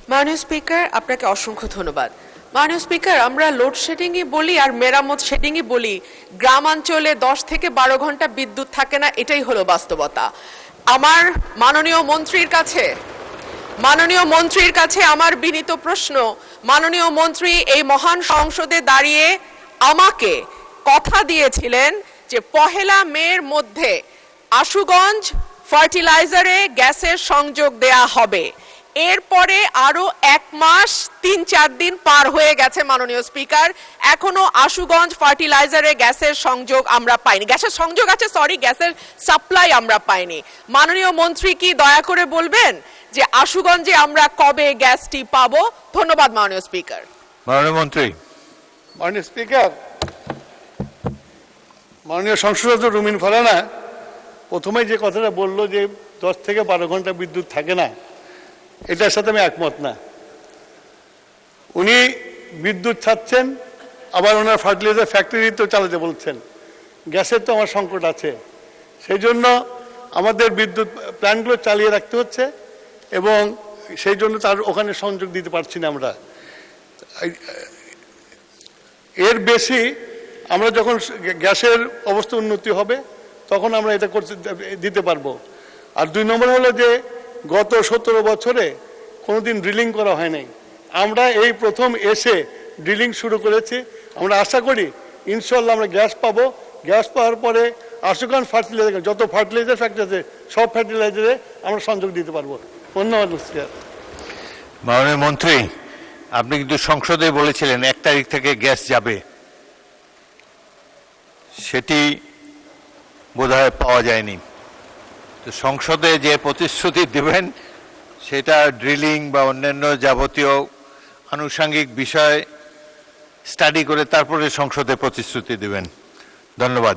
মাননীয় স্পিকার, আপনাকে অসংখ্য ধন্যবাদ। মাননীয় স্পিকার, আমরা লোডশেডিংই বলি আর মেরামত শেডিংই বলি, গ্রামাঞ্চলে 10 থেকে 12 ঘন্টা বিদ্যুৎ থাকে না, এটাই হলো বাস্তবতা। আমার মাননীয় মন্ত্রীর কাছে আমার বিনীত প্রশ্ন, মাননীয় মন্ত্রী এই মহান সংসদে দাঁড়িয়ে আমাকে কথা দিয়েছিলেন যে 1 মের মধ্যে আশুগঞ্জ ফার্টিলাইজারে গ্যাসের সংযোগ দেয়া হবে। এরপরে আরো 1 মাস 3-4 দিন পার হয়ে গেছে মাননীয় স্পিকার, এখনো আশুগঞ্জ ফার্টিলাইজারে গ্যাসের সংযোগ আমরা পাইনি। গ্যাসের সংযোগ আছে, গ্যাসের সাপ্লাই আমরা পাইনি। মাননীয় মন্ত্রী কি দয়া করে বলবেন যে আশুগঞ্জে আমরা কবে গ্যাসটি পাবো? ধন্যবাদ মাননীয় স্পিকার। মাননীয় মন্ত্রী। মাননীয় স্পিকার, মাননীয় সংসদ সদস্য রুমিন ফারহানা প্রথমে যে কথাটা বললো যে 10 থেকে 12 ঘন্টা বিদ্যুৎ থাকে না, এটার সাথে আমি একমত না। উনি বিদ্যুৎ ছাড়ছেন, আবার ওনার ফার্টিলাইজার ফ্যাক্টরি তো চালাতে বলছেন। গ্যাসের তো আমার সংকট আছে, সেই জন্য আমাদের বিদ্যুৎ প্ল্যান্টগুলো চালিয়ে রাখতে হচ্ছে এবং সেই জন্য তার ওখানে সংযোগ দিতে পারছি না আমরা। এর বেশি আমরা যখন গ্যাসের অবস্থা উন্নতি হবে তখন আমরা এটা করতে দিতে পারবো। আর 2 নম্বর হলো যে গত 17 বছরে কোনোদিন ড্রিলিং করা হয় নাই, আমরা এই প্রথম এসে ড্রিলিং শুরু করেছি। আমরা আশা করি ইনশাল্লাহ আমরা গ্যাস পাবো। গ্যাস পাওয়ার পরে আশুগঞ্জ ফার্টিলাইজার, যত ফার্টিলাইজার ফ্যাক্টরি আছে সব ফার্টিলাইজারে আমরা সংযোগ দিতে পারবো। ধন্যবাদ স্যার। মাননীয় মন্ত্রী, আপনি কিন্তু সংসদে বলেছিলেন 1 তারিখ থেকে গ্যাস যাবে, সেটি বোধহয় পাওয়া যায়নি। তো সংসদে যে প্রতিশ্রুতি দেবেন সেটা ড্রিলিং বা অন্যান্য যাবতীয় আনুষঙ্গিক বিষয় স্টাডি করে তারপরে সংসদে প্রতিশ্রুতি দেবেন। ধন্যবাদ।